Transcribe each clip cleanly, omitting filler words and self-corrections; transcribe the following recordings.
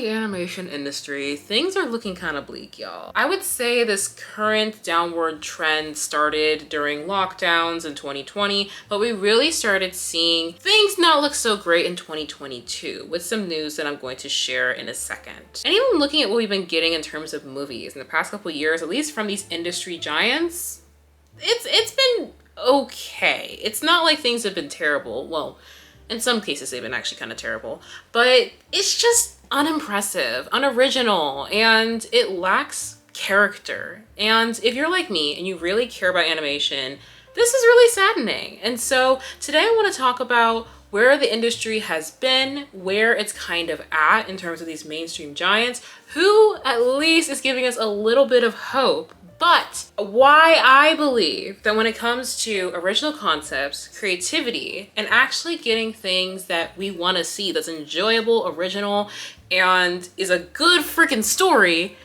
the animation industry, things are looking kind of bleak, y'all. I would say this current downward trend started during lockdowns in 2020, but we really started seeing things not look so great in 2022 with some news that I'm going to share in a second. And even looking at what we've been getting in terms of movies in the past couple years, at least from these industry giants, it's been okay. It's not like things have been terrible. Well, in some cases they've been actually kind of terrible, but it's just unimpressive, unoriginal, and it lacks character. And if you're like me and you really care about animation, this is really saddening. And so today I want to talk about where the industry has been, where it's kind of at in terms of these mainstream giants, who at least is giving us a little bit of hope, but why I believe that when it comes to original concepts, creativity, and actually getting things that we want to see that's enjoyable, original, and is a good freaking story,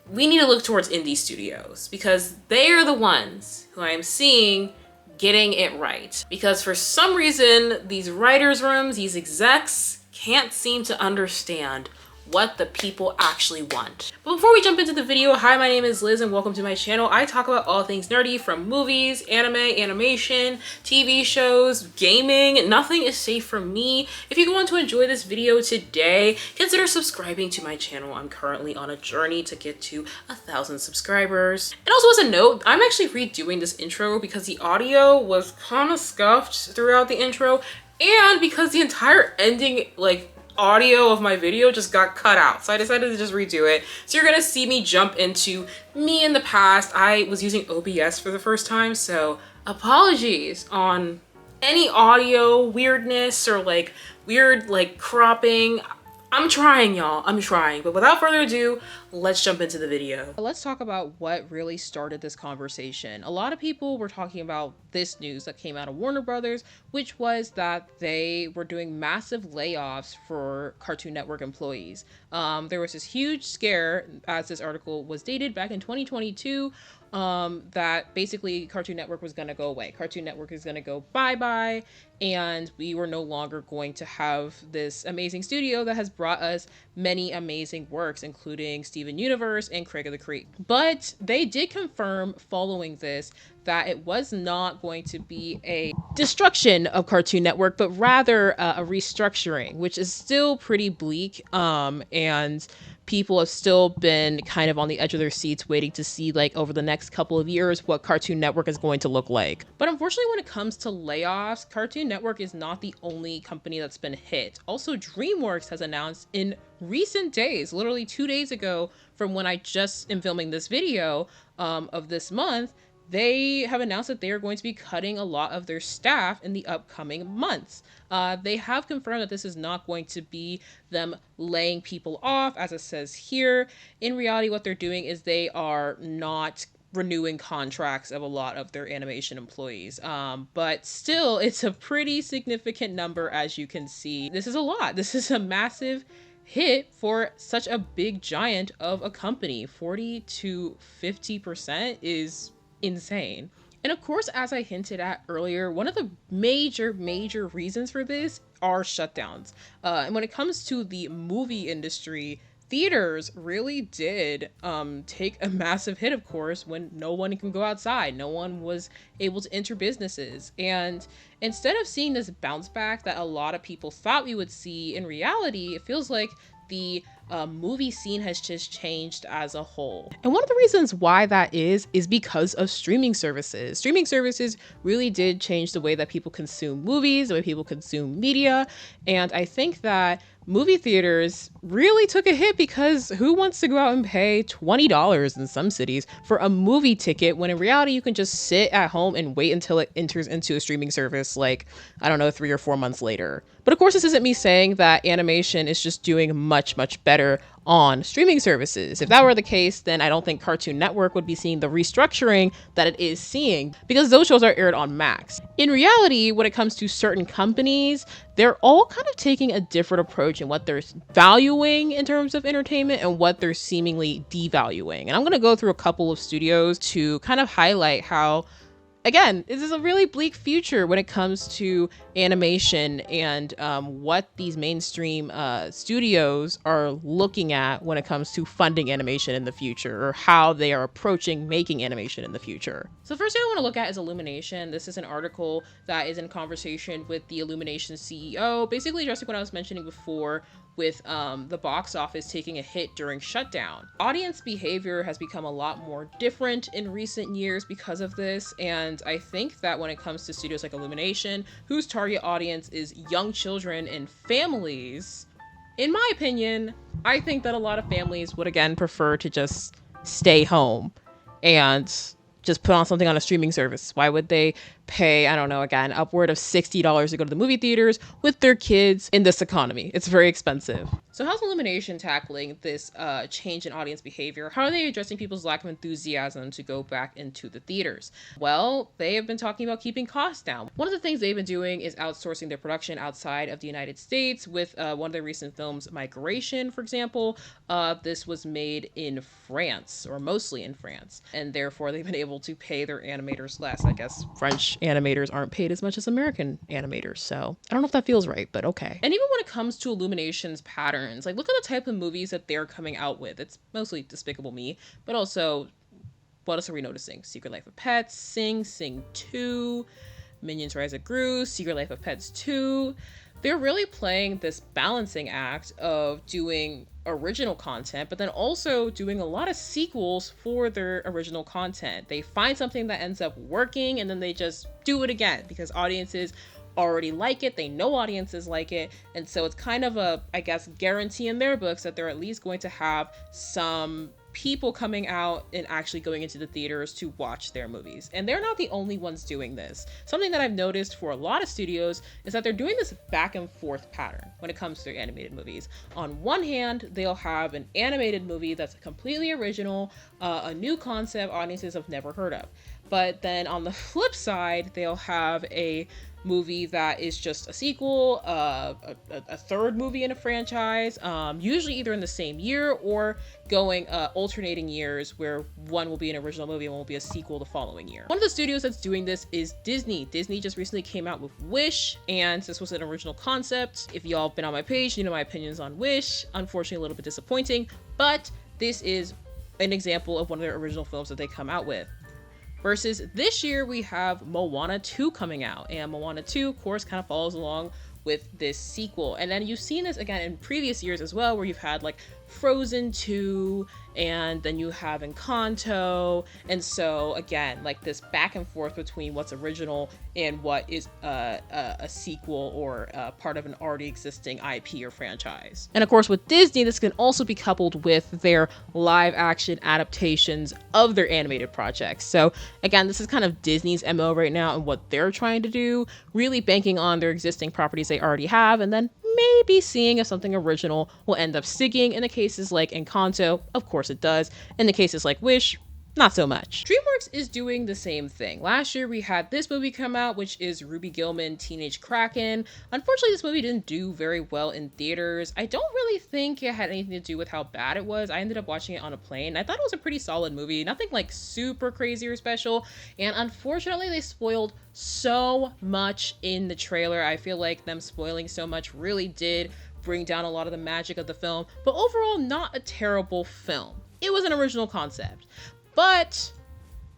we need to look towards indie studios because they are the ones who I am seeing getting it right. Because for some reason, these writers' rooms, these execs can't seem to understand what the people actually want. But before we jump into the video, hi, my name is Liz and welcome to my channel. I talk about all things nerdy, from movies, anime, animation, TV shows, gaming. Nothing is safe from me. If you want to enjoy this video today, consider subscribing to my channel. I'm currently on a journey to get to 1,000 subscribers. And also as a note, I'm actually redoing this intro because the audio was kind of scuffed throughout the intro and because the entire ending, audio of my video just got cut out. So I decided to just redo it. So you're gonna see me jump into me in the past. I was using OBS for the first time, so apologies on any audio weirdness or weird cropping. I'm trying, y'all. I'm trying. But without further ado, let's jump into the video. Let's talk about what really started this conversation. A lot of people were talking about this news that came out of Warner Brothers, which was that they were doing massive layoffs for Cartoon Network employees. There was this huge scare, as this article was dated back in 2022, that basically Cartoon Network was going to go away. Cartoon Network is going to go bye-bye, and we were no longer going to have this amazing studio that has brought us many amazing works, including Steven Universe and Craig of the Creek. But they did confirm following this that it was not going to be a destruction of Cartoon Network, but rather a restructuring, which is still pretty bleak, and people have still been kind of on the edge of their seats waiting to see over the next couple of years what Cartoon Network is going to look like. But unfortunately, when it comes to layoffs, Cartoon Network is not the only company that's been hit. Also, Dreamworks has announced in recent days, literally 2 days ago from when I just am filming this video of this month, they have announced that they are going to be cutting a lot of their staff in the upcoming months. They have confirmed that this is not going to be them laying people off, as it says here. In reality, what they're doing is they are not renewing contracts of a lot of their animation employees. But still, it's a pretty significant number, as you can see. This is a lot. This is a massive hit for such a big giant of a company. 40 to 50% is insane. And of course, as I hinted at earlier, one of the major reasons for this are shutdowns. And when it comes to the movie industry, theaters really did take a massive hit, of course, when no one can go outside. No one was able to enter businesses. And instead of seeing this bounce back that a lot of people thought we would see, in reality, it feels like the movie scene has just changed as a whole. And one of the reasons why that is because of streaming services. Streaming services really did change the way that people consume movies, the way people consume media. And I think that movie theaters really took a hit because who wants to go out and pay $20 in some cities for a movie ticket when in reality you can just sit at home and wait until it enters into a streaming service 3 or 4 months later. But of course, this isn't me saying that animation is just doing much better on streaming services. If that were the case, then I don't think Cartoon Network would be seeing the restructuring that it is seeing because those shows are aired on Max. In reality, when it comes to certain companies, they're all kind of taking a different approach in what they're valuing in terms of entertainment and what they're seemingly devaluing. And I'm going to go through a couple of studios to kind of highlight how again, this is a really bleak future when it comes to animation and what these mainstream studios are looking at when it comes to funding animation in the future, or how they are approaching making animation in the future. So first thing I want to look at is Illumination. This is an article that is in conversation with the Illumination CEO, basically addressing what I was mentioning before with the box office taking a hit during shutdown. Audience behavior has become a lot more different in recent years because of this, and I think that when it comes to studios like Illumination, whose target audience is young children and families, in my opinion, I think that a lot of families would again prefer to just stay home and just put on something on a streaming service. Why would they pay, I don't know, again, upward of $60 to go to the movie theaters with their kids in this economy? It's very expensive. So how's Illumination tackling this change in audience behavior? How are they addressing people's lack of enthusiasm to go back into the theaters? Well, they have been talking about keeping costs down. One of the things they've been doing is outsourcing their production outside of the United States with one of their recent films, Migration, for example. This was made in France, or mostly in France, and therefore they've been able to pay their animators less. I guess French animators aren't paid as much as American animators, so I don't know if that feels right, but okay. And even when it comes to Illumination's patterns, like look at the type of movies that they're coming out with. It's mostly Despicable Me, but also, what else are we noticing? Secret Life of Pets, Sing 2, Minions Rise of Gru, Secret Life of Pets 2. They're really playing this balancing act of doing original content, but then also doing a lot of sequels for their original content. They find something that ends up working and then they just do it again because audiences already like it. They know audiences like it. And so it's kind of a, I guess, guarantee in their books that they're at least going to have some people coming out and actually going into the theaters to watch their movies. And they're not the only ones doing this. Something that I've noticed for a lot of studios is that they're doing this back and forth pattern when it comes to their animated movies. On one hand, they'll have an animated movie that's completely original, a new concept audiences have never heard of. But then on the flip side, they'll have a movie that is just a sequel, a third movie in a franchise, usually either in the same year or going alternating years where one will be an original movie and one will be a sequel the following year. One of the studios that's doing this is Disney. Disney just recently came out with Wish, and this was an original concept. If y'all have been on my page, you know my opinions on Wish. Unfortunately, a little bit disappointing, but this is an example of one of their original films that they come out with. Versus this year, we have Moana 2 coming out, and Moana 2, of course, kind of follows along with this sequel. And then you've seen this again in previous years as well, where you've had like Frozen 2, and then you have Encanto. And so again, like this back and forth between what's original and what is a sequel or part of an already existing IP or franchise. And of course with Disney, this can also be coupled with their live action adaptations of their animated projects. So again, this is kind of Disney's MO right now and what they're trying to do, really banking on their existing properties they already have, and then maybe seeing if something original will end up sticking. In the cases like Encanto, of course it does. In the cases like Wish, not so much. Dreamworks is doing the same thing. Last year we had this movie come out, which is Ruby Gillman, Teenage Kraken. Unfortunately, this movie didn't do very well in theaters. I don't really think it had anything to do with how bad it was. I ended up watching it on a plane. I thought it was a pretty solid movie. Nothing like super crazy or special. And unfortunately, they spoiled so much in the trailer. I feel like them spoiling so much really did bring down a lot of the magic of the film. But overall, not a terrible film. It was an original concept. But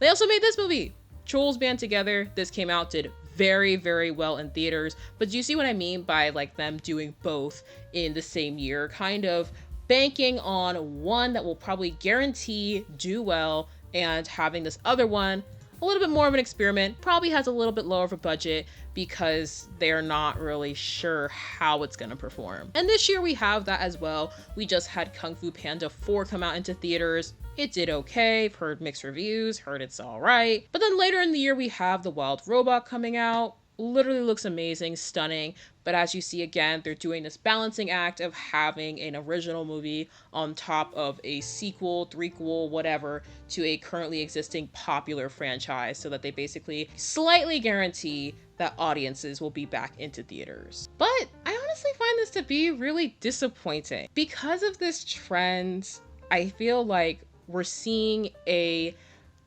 they also made this movie, Trolls Band Together. This came out, did very, very well in theaters. But do you see what I mean by like them doing both in the same year? Kind of banking on one that will probably guarantee do well and having this other one a little bit more of an experiment, probably has a little bit lower of a budget because they're not really sure how it's going to perform. And this year we have that as well. We just had Kung Fu Panda 4 come out into theaters. It did okay, I've heard mixed reviews, heard it's all right. But then later in the year we have The Wild Robot coming out. Literally looks amazing, stunning. But as you see again, they're doing this balancing act of having an original movie on top of a sequel, threequel, whatever, to a currently existing popular franchise so that they basically slightly guarantee that audiences will be back into theaters. But I honestly find this to be really disappointing. Because of this trend, I feel like we're seeing a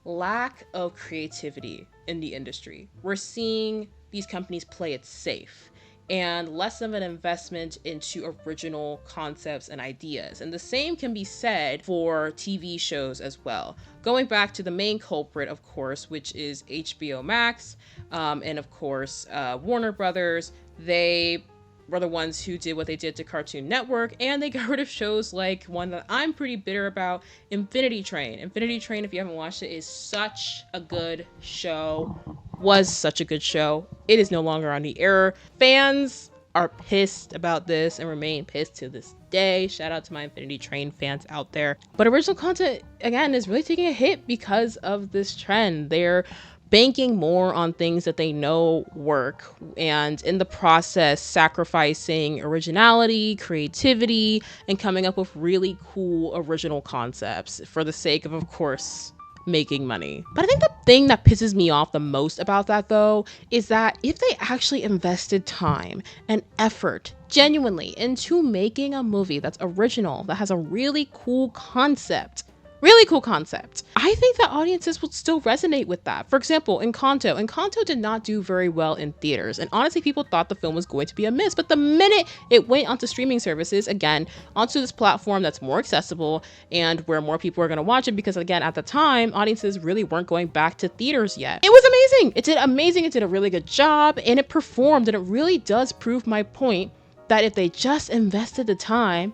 lack of creativity in the industry. We're seeing these companies play it safe and less of an investment into original concepts and ideas. And the same can be said for TV shows as well. Going back to the main culprit, of course, which is HBO Max, and of course, Warner Brothers. They were the ones who did what they did to Cartoon Network, and they got rid of shows like one that I'm pretty bitter about, Infinity Train. Infinity Train, if you haven't watched it, is such a good show. Was such a good show. It is no longer on the air. Fans are pissed about this and remain pissed to this day. Shout out to my Infinity Train fans out there. But original content, again, is really taking a hit because of this trend. They're banking more on things that they know work, and in the process sacrificing originality, creativity, and coming up with really cool original concepts for the sake of course, making money. But I think the thing that pisses me off the most about that, though, is that if they actually invested time and effort genuinely into making a movie that's original, that has a really cool concept, I think that audiences would still resonate with that. For example, Encanto did not do very well in theaters, and honestly, people thought the film was going to be a miss. But the minute it went onto streaming services, again, onto this platform that's more accessible and where more people are going to watch it, because again, at the time, audiences really weren't going back to theaters yet. It was amazing. It did amazing. It did a really good job, and it performed, and it really does prove my point that if they just invested the time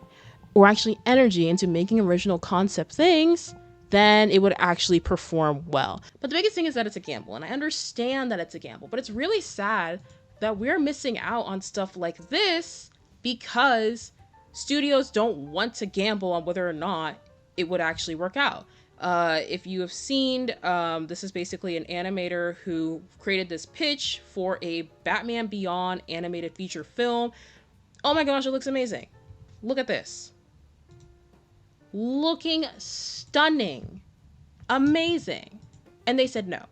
or actually energy into making original concept things, then it would actually perform well. But the biggest thing is that it's a gamble, and I understand that it's a gamble, but it's really sad that we're missing out on stuff like this because studios don't want to gamble on whether or not it would actually work out. If you have seen, this is basically an animator who created this pitch for a Batman Beyond animated feature film. Oh my gosh, it looks amazing. Look at this. Looking stunning, amazing. And they said no.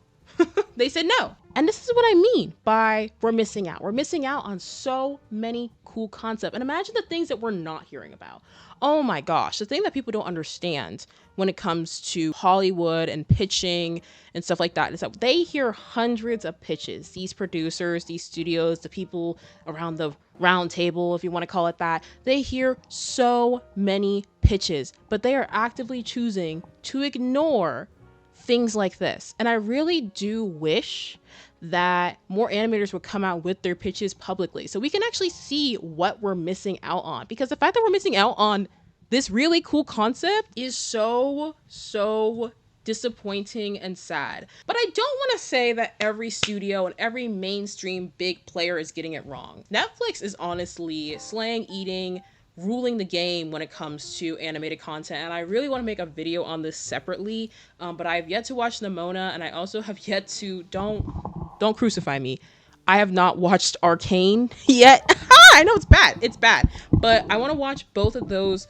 They said no. And this is what I mean by we're missing out. We're missing out on so many cool concepts. And imagine the things that we're not hearing about. Oh my gosh, the thing that people don't understand when it comes to Hollywood and pitching and stuff like that is that they hear hundreds of pitches. These producers, these studios, the people around the round table, if you want to call it that, they hear so many pitches, but they are actively choosing to ignore things like this. And I really do wish that more animators would come out with their pitches publicly so we can actually see what we're missing out on. Because the fact that we're missing out on this really cool concept is so disappointing and sad. But I don't want to say that every studio and every mainstream big player is getting it wrong. Netflix is honestly slaying, eating, ruling the game when it comes to animated content, and I really want to make a video on this separately, but I've yet to watch Nimona, and I also have yet to, don't crucify me, I have not watched Arcane yet. I know it's bad, but I want to watch both of those,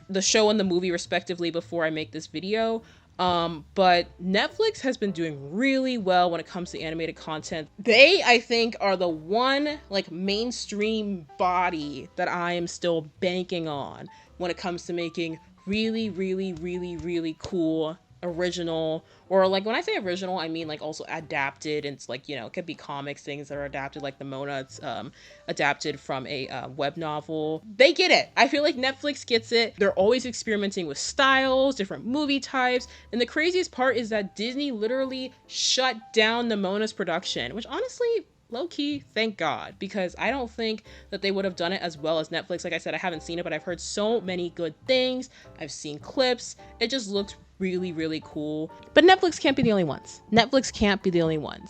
the show and the movie respectively, before I make this video. But Netflix has been doing really well when it comes to animated content. They, I think, are the one like mainstream body that I am still banking on when it comes to making really cool original, or like when I say original, I mean like also adapted, and it's like, you know, it could be comics, things that are adapted, like Nimona, it's adapted from a web novel. They get it. I feel like Netflix gets it. They're always experimenting with styles, different movie types, and the craziest part is that Disney literally shut down Nimona's production, which honestly, low-key, thank God, because I don't think that they would have done it as well as Netflix. Like I said, I haven't seen it, but I've heard so many good things. I've seen clips. It just looks really cool. But Netflix can't be the only ones.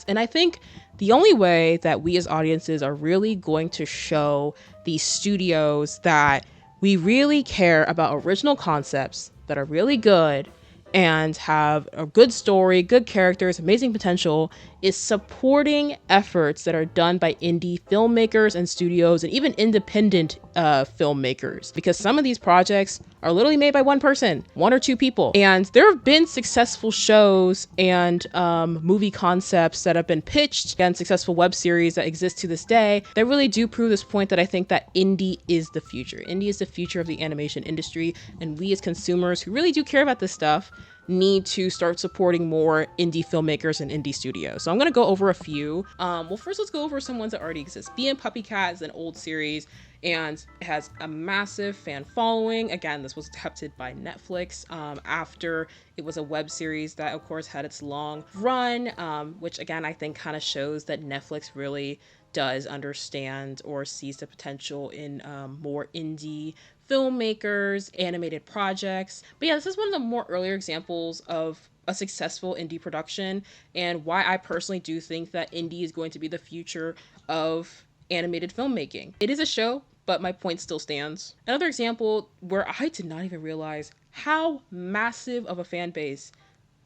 And I think the only way that we as audiences are really going to show these studios that we really care about original concepts that are really good and have a good story, good characters, amazing potential, is supporting efforts that are done by indie filmmakers and studios and even independent filmmakers. Because some of these projects are literally made by one person, one or two people. And there have been successful shows and movie concepts that have been pitched, and successful web series that exist to this day that really do prove this point that I think that indie is the future. Indie is the future of the animation industry, and we as consumers who really do care about this stuff need to start supporting more indie filmmakers and indie studios. So I'm going to go over a few. Well, first let's go over some ones that already exist. Bee and Puppy Cat is an old series and it has a massive fan following. Again, this was adapted by Netflix after it was a web series that of course had its long run, which again I think kind of shows that Netflix really does understand or sees the potential in more indie filmmakers, animated projects. But yeah, this is one of the more earlier examples of a successful indie production and why I personally do think that indie is going to be the future of animated filmmaking. It is a show, but my point still stands. Another example where I did not even realize how massive of a fan base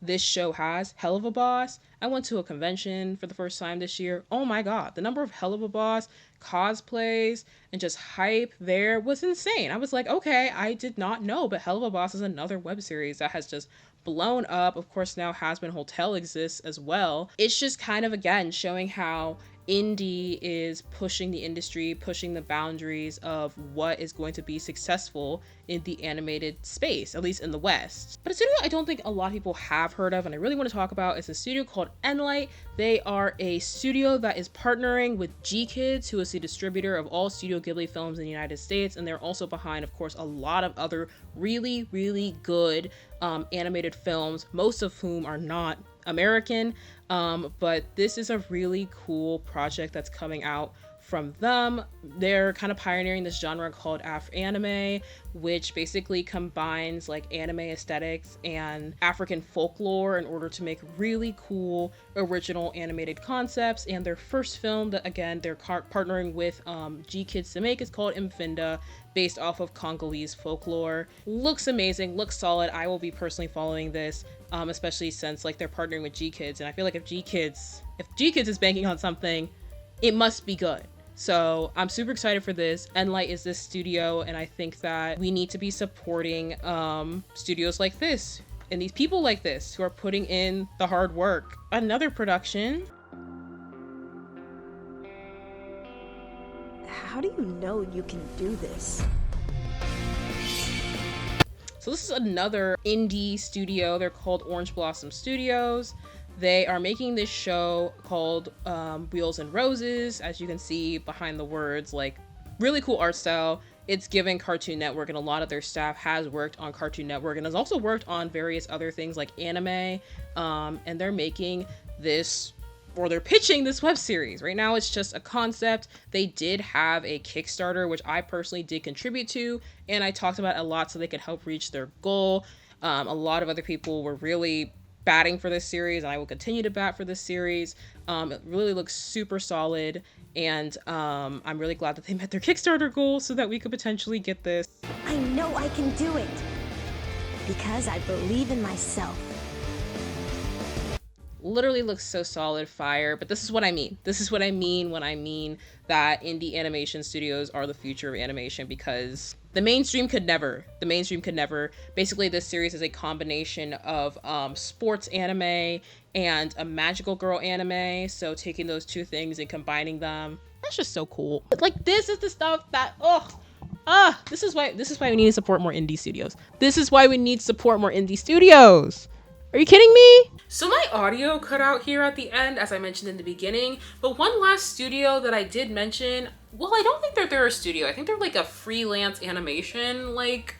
this show has, Hell of a Boss. I went to a convention for the first time this year. Oh my god, the number of Hell of a Boss cosplays and just hype there was insane. I was like, okay, I did not know, but Hell of a Boss is another web series that has just blown up. Of course, now Hazbin Hotel exists as well. It's just kind of, again, showing how indie is pushing the industry, pushing the boundaries of what is going to be successful in the animated space, at least in the West. But a studio I don't think a lot of people have heard of and I really want to talk about is a studio called Enlight. They are a studio that is partnering with G-Kids, who is the distributor of all Studio Ghibli films in the United States, and they're also behind, of course, a lot of other really, really good animated films, most of whom are not American, but this is a really cool project that's coming out from them. They're kind of pioneering this genre called Af-anime, which basically combines like anime aesthetics and African folklore in order to make really cool original animated concepts. And their first film that, again, they're partnering with G-Kids to make is called Mfinda, based off of Congolese folklore. Looks amazing, looks solid. I will be personally following this, especially since like they're partnering with G-Kids, and I feel like if G-Kids is banking on something, it must be good. So I'm super excited for this. Enlight is this studio, and I think that we need to be supporting studios like this and these people like this who are putting in the hard work. Another production. How do you know you can do this? So this is another indie studio. They're called Orange Blossom Studios. They are making this show called Wheels and Roses, as you can see behind the words, like really cool art style. It's given Cartoon Network, and a lot of their staff has worked on Cartoon Network and has also worked on various other things like anime. And they're making this, or they're pitching this web series. Right now it's just a concept. They did have a Kickstarter, which I personally did contribute to, and I talked about a lot so they could help reach their goal. A lot of other people were really batting for this series, and I will continue to bat for this series. It really looks super solid, and I'm really glad that they met their Kickstarter goal so that we could potentially get this. I know I can do it because I believe in myself. Literally looks so solid, fire. But this is what I mean. This is what I mean when I mean that indie animation studios are the future of animation, because the mainstream could never. Basically, this series is a combination of sports anime and a magical girl anime. So taking those two things and combining them, that's just so cool. Like, this is the stuff that, this is why we need to support more indie studios. This is why we need to support more indie studios. Are you kidding me? So my audio cut out here at the end, as I mentioned in the beginning, but one last studio that I did mention, well, I don't think they're a studio. I think they're like a freelance animation, like,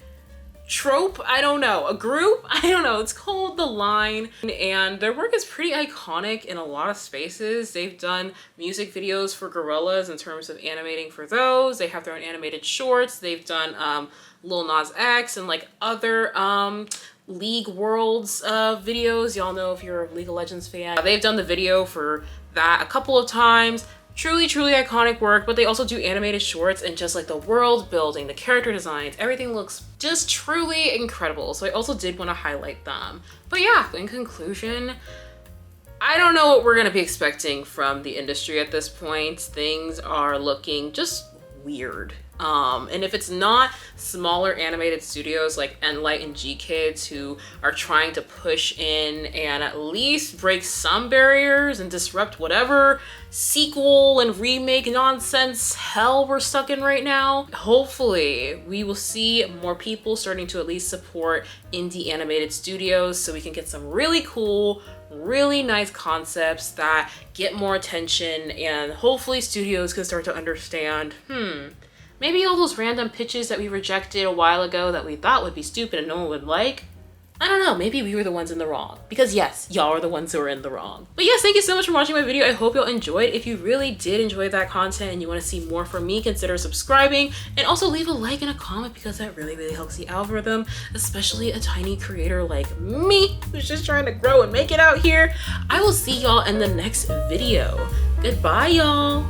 trope, I don't know, a group, I don't know. It's called The Line, and their work is pretty iconic in a lot of spaces. They've done music videos for Gorillaz in terms of animating for those. They have their own animated shorts. They've done Lil Nas X and like other League Worlds videos. Y'all know if you're a League of Legends fan. They've done the video for that a couple of times. Truly iconic work, but they also do animated shorts, and just like the world building, the character designs, everything looks just truly incredible. So I also did want to highlight them. But yeah, in conclusion, I don't know what we're gonna be expecting from the industry at this point. Things are looking just weird. And if it's not smaller animated studios like Enlight and G-Kids who are trying to push in and at least break some barriers and disrupt whatever sequel and remake nonsense hell we're stuck in right now, hopefully we will see more people starting to at least support indie animated studios so we can get some really cool, really nice concepts that get more attention, and hopefully studios can start to understand, maybe all those random pitches that we rejected a while ago that we thought would be stupid and no one would like, I don't know, maybe we were the ones in the wrong. Because yes, y'all are the ones who are in the wrong. But yes, thank you so much for watching my video. I hope y'all enjoyed. If you really did enjoy that content and you want to see more from me, consider subscribing and also leave a like and a comment because that really, really helps the algorithm, especially a tiny creator like me who's just trying to grow and make it out here. I will see y'all in the next video. Goodbye, y'all.